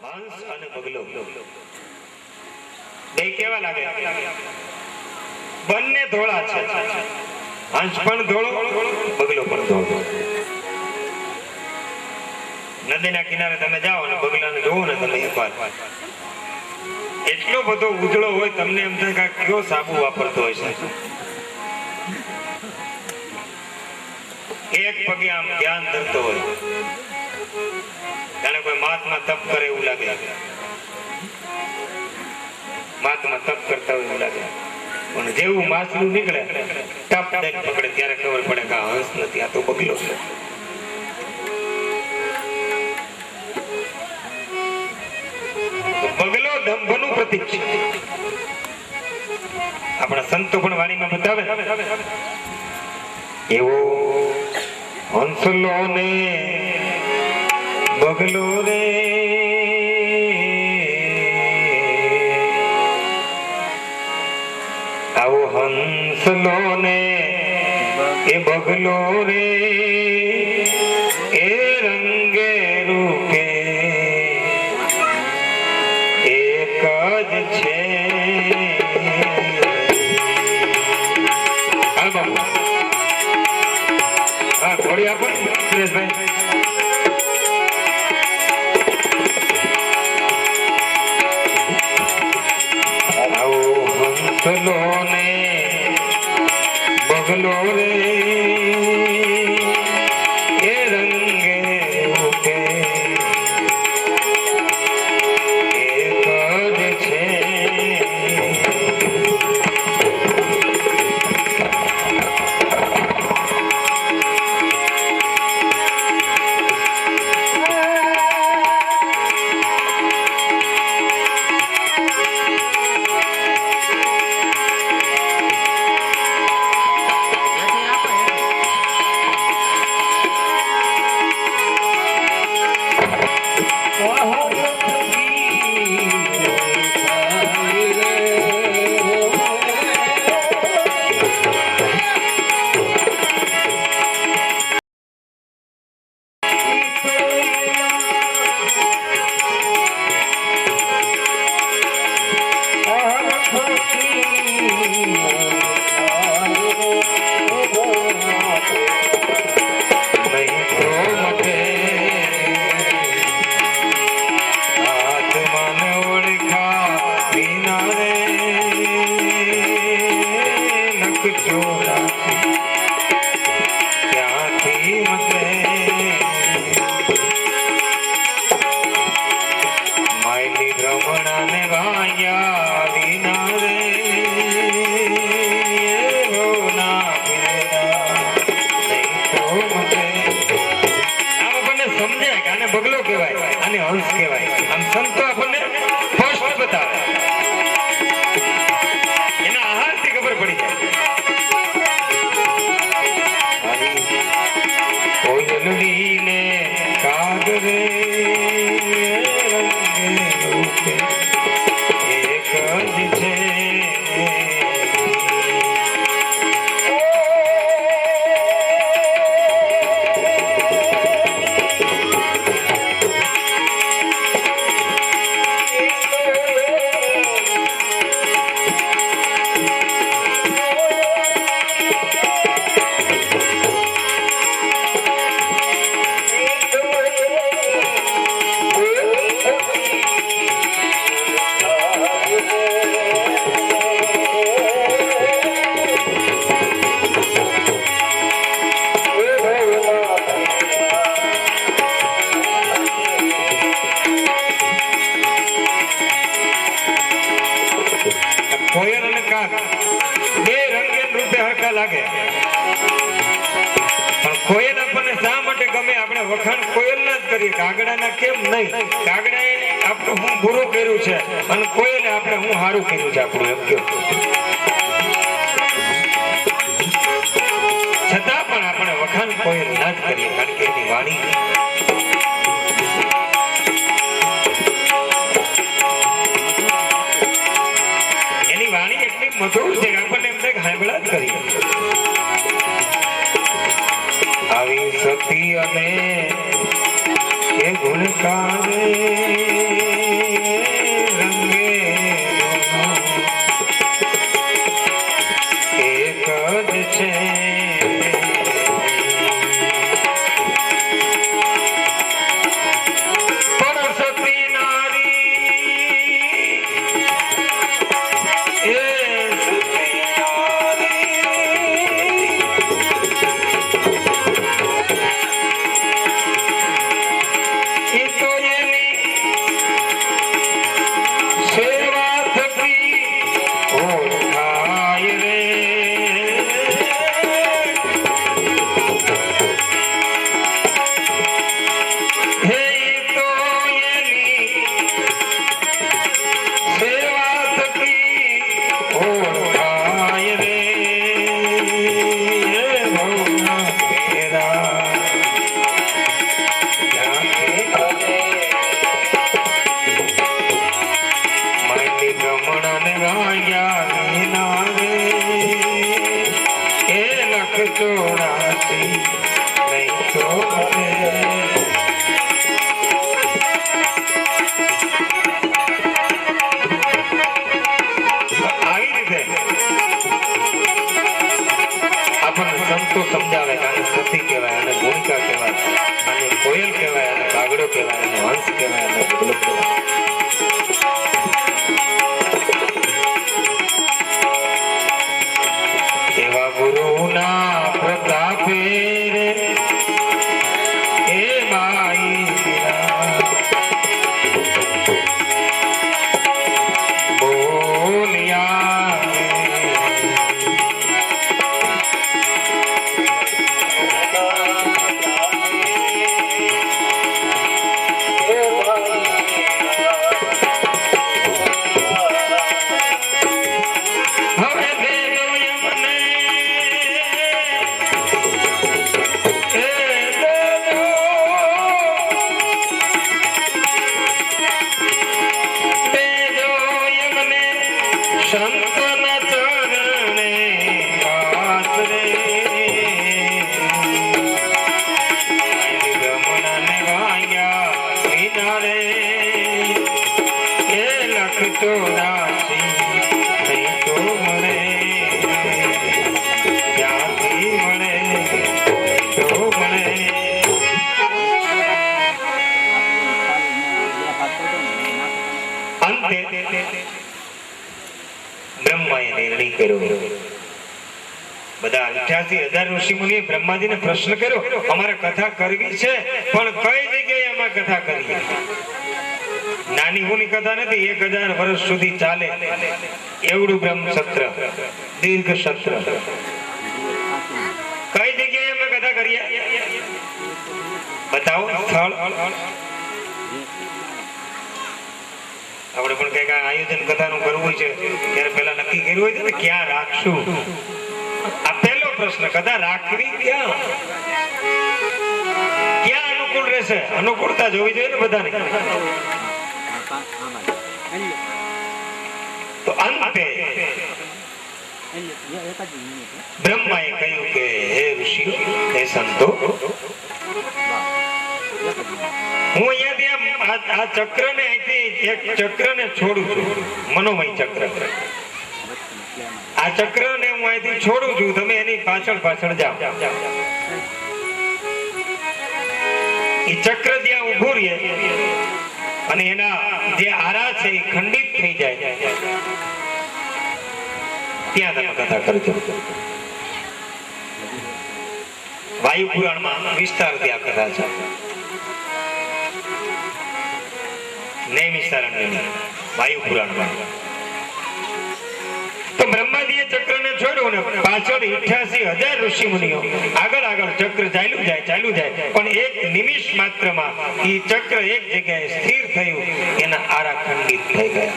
હંસ અને બગલો બે કેવા લાગે? બંને ધોળા છે, હંસ પણ ધોળો, બગલો પણ ધોળો. નદીના કિનારે તમે જાઓ અને બગલાને જોવો ને તમે એકવાર, એટલો બધો ઉજળો હોય તમને એમ થાય કે કયો સાબુ વાપરતો હોય છે. એક પગે આમ ધ્યાન ધરતો હોય, જાણે કોઈ મહાત્મા તપ કરે એવું લાગે, મહાત્મા તપ કરતા હોય એવું લાગે. પણ જેવું માછલું નીકળે ટપ દઈને પકડે ત્યારે ખબર પડે કે આ હંસ નથી, આ તો બગલો છે. બગલો દંભનું પ્રતીક છે. આપણા સંતો પણ વાણીમાં બતાવે એવો હંસલો ને બગલો રે, આવો હંસલો ને એ બગલો રે, એ રંગે રૂપે એક જ છે. હા ઘોડી આપો સુરેશભાઈ. આવો હંસલો ને બગલો રે, એ રંગે રૂપે એક જ છે. બગલો કહેવાય અને હંસ કહેવાય. આમ સંતો આપણને સ્પષ્ટ બતાવે, એના આહારથી ખબર પડી જાય. કોયલડી ને કાગરે રૂપે એક જ છે. કોયલ અને કાગ બે રંગીન રૂપે હરખા લાગે, પણ કોયલ આપણને શા માટે ગમે? આપણે વખાણ કોયલના જ કરીએ, કાગડાના કેમ નહીં? કાગડાએ આપણે હું બુરું કર્યું છે અને કોયલે આપણે હું સારું કર્યું છે આપણું, એમ કહ્યું. છતાં પણ આપણે વખાણ કોયલ ના જ કરીએ, કારણ કે એની વાણી મધુર છે, આપણને એમ થાય હાંભળા જ કરીએ. આવી સતી અને એ ગુણકારે કહેવાય અને હંસ કહેવાય અને બગલો કહેવાય. એવા ગુરુના પ્રતાપે રે એ માઈ બોલિયા સંતના ચરણે આસરે ગમનાને વાયા વિનારે એ લખતો રાશી નહીં તો મળે ક્યાંથી મળે તો મળે. અંતે બ્રહ્માએ નિર્ણય કર્યો. બધા 88,000 ઋષિમુનિએ બ્રહ્માજીને પ્રશ્ન કર્યો, અમારે કથા કરવી છે પણ કઈ જગ્યાએ અમે કથા કરીએ? નાની હુની કથા નથી, 1000 વર્ષ સુધી ચાલે એવડું બ્રહ્મ સત્ર, દીર્ઘ સત્ર. કઈ જગ્યાએ અમે કથા કરીએ? બતાવો સ્થળ. આપણે પણ કઈક આયોજન કથાનું કરવું છે ત્યારે પેલા નક્કી કર્યું હોય છે ને ક્યાં રાખશું. આ પહેલો પ્રશ્ન, કથા રાખવી ક્યાં અનુકૂળ રહેશે? અનુકૂળતા જોવી જોઈએ ને બધાને. તો અંતે બ્રહ્માએ કહ્યું કે હે ઋષિ, હે સંતો, હું અહીંયા આ ચક્રને એક ચક્રને છોડું છું, મનોમય ચક્ર. આ ચક્રને હું અહીંથી છોડું છું, તમે એની પાછળ પાછળ જાઓ. એ ચક્ર જ્યાં ઊભું રહે અને એના જે આરા છે એ ખંડિત થઈ જાય ત્યાં તમે કથા કરજો. વાયુ પુરાણમાં વિસ્તારથી આ કથા છે. વાયુ પુરાણમાં તો બ્રહ્માજીએ ચક્રને છોડ્યું ને પાછળ 88,000 ઋષિ મુનિઓ આગળ આગળ ચક્ર ચાલ્યું જાય પણ એક નિમિષ માત્રમાં એ ચક્ર એક જગ્યાએ સ્થિર થયું, એના આરા ખંડિત થઈ ગયા.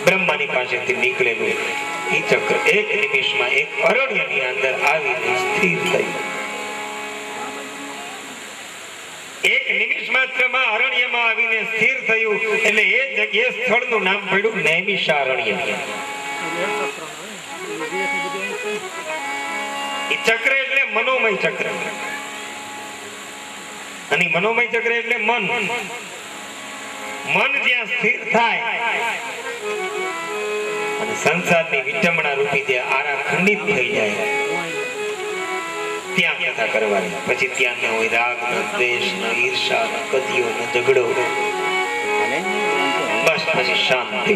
બ્રહ્માની પાસેથી નીકળેલું એ ચક્ર એક નિમિષમાં એક અરણ્યની અંદર આવીને સ્થિર થયું. એક નિમિષ માત્રમાં અરણ્યમાં આવીને સ્થિર થયું એટલે એ જગ્યાએ સ્થળનું નામ પડ્યું નૈમિષારણ્ય. એ ચક્ર એટલે મનોમય ચક્ર, અને મનોમય ચક્ર એટલે મન. મન જ્યાં સ્થિર થાય અને સંસારની વિટમણા રૂપી જે આરા ખંડિત થઈ જાય ત્યાં કથા કરવાની. પછી ત્યાં ન હોય રાગ, દ્વેષ, ઈર્ષા, કદીઓ, ઝઘડો, બસ પછી શાંતિ.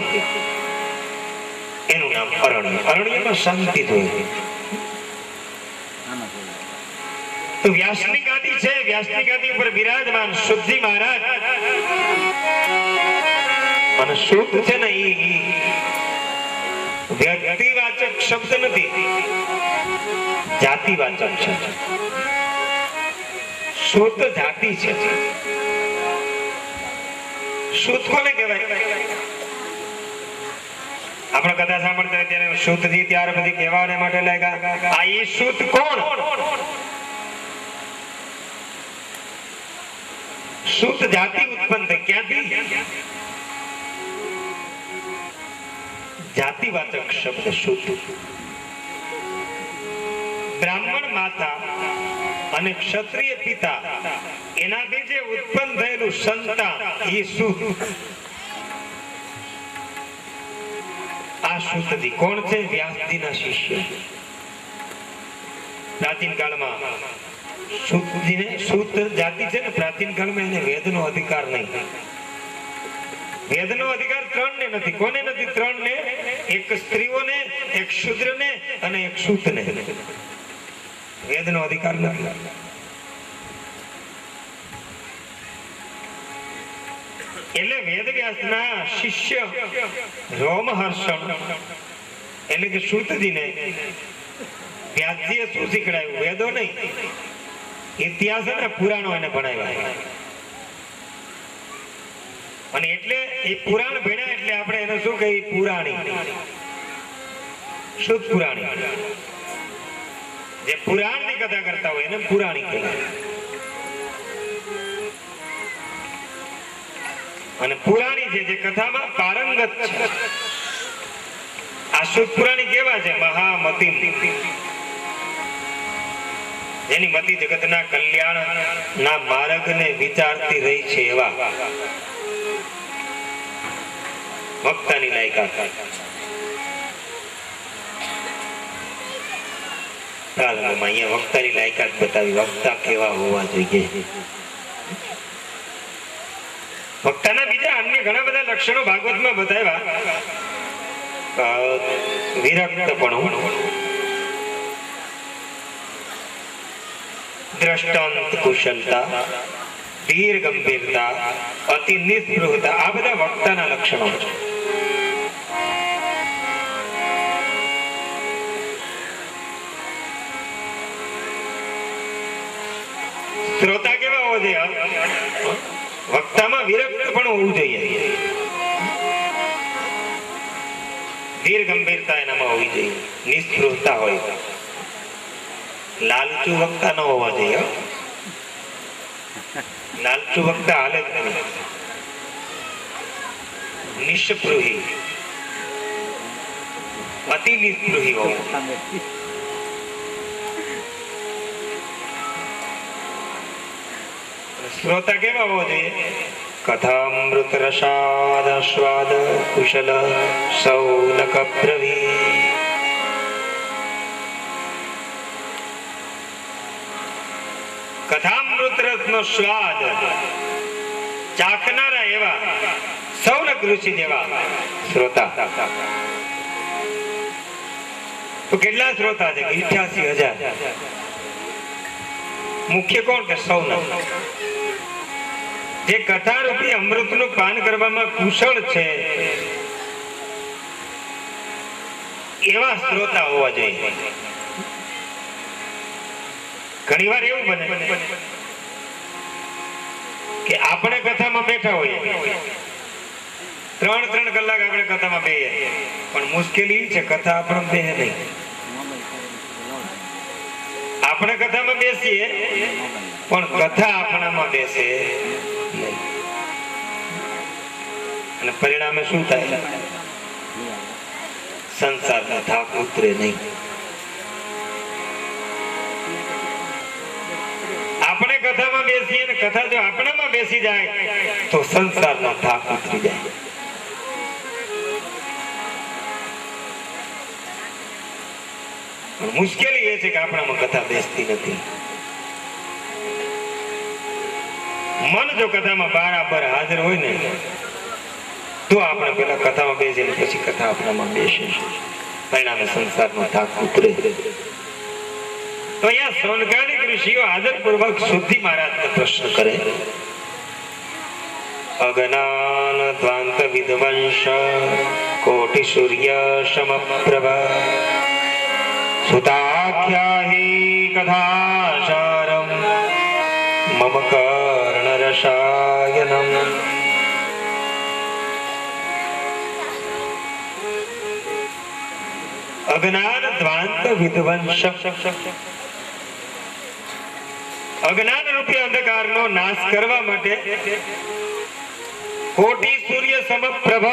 એનું નામ અરણ્ય. અરણ્યમાં શાંતિ જોઈએ. તો વ્યાસની ગાદી છે, વ્યાસની ગાદી ઉપર બિરાજમાન શુદ્ધિ મહારાજ. અને શુદ્ધ છે ને એ વ્યક્તિવાચક શબ્દ નથી, જાતિવાચક છે. શુદ્ધ જાતિ છે. શુદ્ધ કોને કહેવાય? આપણે કથા સાંભળતા ત્યારે શુદ્ધજી ત્યાર પછી કહેવાને માટે લાગ્યા. આ ઈ શુદ્ધ કોણ? શુદ્ધ જાતિ ઉત્પન્ન થઈ. ક્યાંથી? જાતિવાચક શબ્દ શુદ્ધ. બ્રાહ્મણ માતા અને ક્ષત્રિય પિતા એનાથી જે ઉત્પન્ન થયેલું સંતાન એ શુદ્ધ. આ શુદ્ધજી કોણ છે? વ્યાસજીના શિષ્ય. પ્રાચીન કાળમાં સૂત જાતિ છે ને, પ્રાચીન કાળમાં એને વેદનો અધિકાર નહીં. વેદનો અધિકાર 3 ને નથી. કોને નથી? 3 ને, એક સ્ત્રીઓને, એક શૂદ્રને અને એક સૂતને વેદનો અધિકાર નથી. એટલે વેદવ્યાસના શિષ્ય રોમહર્ષણ એટલે કે સૂતજીને વ્યાસજીએ શું શીખડાયું? વેદો નહીં, ઇતિહાસ અને પુરાણો એને ભણાવ્યા. અને એટલે એ પુરાણ ભણ્યા એટલે આપણે એને શું કહીએ? પુરાણી, શુદ્ધ પુરાણી. જે પુરાણની કથા કરતા હોય એને પુરાણી કહેવાય. અને પુરાણી છે જે કથામાં પારંગત છે. આ શુદ્ધ પુરાણી કેવા છે? મહામતી, જેની મતિ જગતના કલ્યાણ ના માર્ગને વિચારતી રહી છે એવા વક્તાની લાયકાત. અહીંયા વક્તાની લાયકાત બતાવી. વક્તા કેવા હોવા જોઈએ? વક્તાના બીજા અન્ય ઘણા બધા લક્ષણો ભાગવતમાં બતાવ્યા. વિરક્તપણું, દ્રષ્ટાંત કુશલતા, ધીર ગંભીરતા, અતિ નિસ્પૃહતા, આ બધા વક્તાના લક્ષણો છે. શ્રોતા કેવા હોવો જોઈએ? વક્તામાં વિરક્ત પણ હોવું જોઈએ. ધીર ગંભીરતા એનામાં હોવી જોઈએ. નિસ્પૃહતા હોય. લાલચુ વક્તા ન હોવા જોઈએ. લાલચુ વક્તા હાલે જ નહીં. નિસ્પૃહી, અતિ નિસ્પૃહી હોવું. શ્રોતા કેવા હોવો જોઈએ? કથામૃત રસાદ કુશલ સૌનક પ્રવી. કથામૃત રસનો સ્વાદ ચાખનારા એવા સૌનક ઋષિ જેવા શ્રોતા. તો કેટલા શ્રોતા છે? 88,000. મુખ્ય કોણ? કે સૌનક. જે કથા રૂપી અમૃતનું પાન કરવામાં કુશળ છે એવા શ્રોતા હોવા જોઈએ. ઘણી વાર એવું બને કે આપણે કથામાં બેઠા હોઈએ, 3 કલાક આપણે કથામાં બેહીએ, પણ મુશ્કેલી છે કથા આપણે બેહે નહીં. આપણે કથામાં બેસીએ પણ કથા આપણામાં બેસે નહીં. અને પરિણામે શું થાય? સંસારનો થાક ઉતરે નહીં. આપણે કથામાં બેસીએ ને કથા જો આપણામાં બેસી જાય તો સંસારનો થાક ઉતરી જાય. મુશ્કેલી એ છે કે આપણામાં કથા બેસતી નથી. મન જો કથામાં બરાબર હાજર હોય ને તો આપણે પેલા કથામાં બેસીને પછી કથા આપણામાં બેસે. પરિણામે સંસારનો થાક ઉતરે. તો અહીંયા સૌનકાદિક ઋષિઓ આદરપૂર્વક શુદ્ધિ મહારાજને પ્રશ્ન કરે. અજ્ઞાન ધ્વાંત વિધ્વંસ કોટિ સૂર્ય સમપ્રભા સુતાખ્યાહી કથાસારમ મમ કર્ણરસાયનમ. અજ્ઞાન ધ્વાંત વિધ્વંસ. અજ્ઞાન રૂપી અંધકારનો નાશ કરવા માટે કોટી સૂર્ય સમપ્રભ,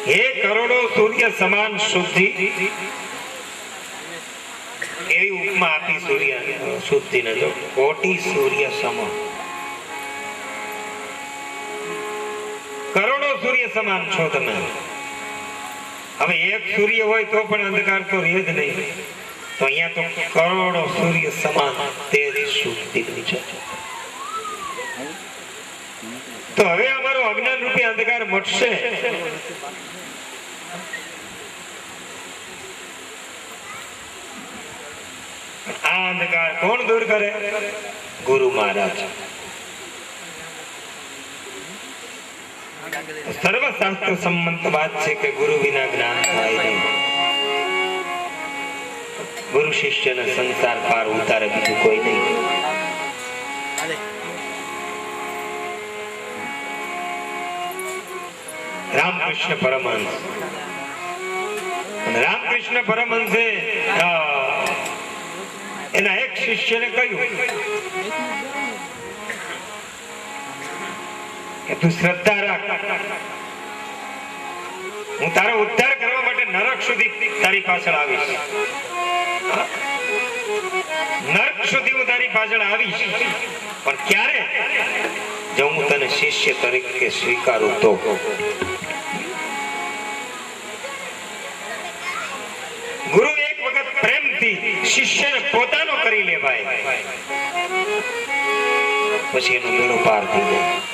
હે કરોડો સૂર્ય સમાન શુદ્ધિ, એવી ઉપમા આપી સૂર્ય શુદ્ધિને. જો કોટી સૂર્ય સમ, કરોડો સૂર્ય સમાન છો તમે. હવે એક સૂર્ય હોય તો પણ અંધકાર તો રહે જ નહીં. તો અહીંયા તો કરોડો સૂર્ય સમાન તેજ શુદ્ધ દીકરી છે. તો હવે અમારો અજ્ઞાન રૂપી અંધકાર મટશે. આ અંધકાર કોણ દૂર કરે? ગુરુ મહારાજ. સર્વશાસ્ત્ર સંમત વાત છે કે ગુરુ વિના જ્ઞાન થાય નહીં. ગુરુ શિષ્યને સંસાર પાર ઉતારે બીજું કોઈ નહીં. રામકૃષ્ણ પરમહંસ, રામકૃષ્ણ પરમહંસે એના એક શિષ્યને કહ્યું કે તું શ્રદ્ધા રાખ, હું તારો ઉદ્ધાર કરવા માટે નરક સુધી તારી પાછળ આવીશ. નરક સુધી હું તારી પાછળ આવીશ, પણ ક્યારે? જો હું તને શિષ્ય તરીકે સ્વીકારું તો. ગુરુ એક વખત પ્રેમથી શિષ્યને પોતાનો કરી લે ભાઈ, પછી એનો બેડો પાર થઈ જાય.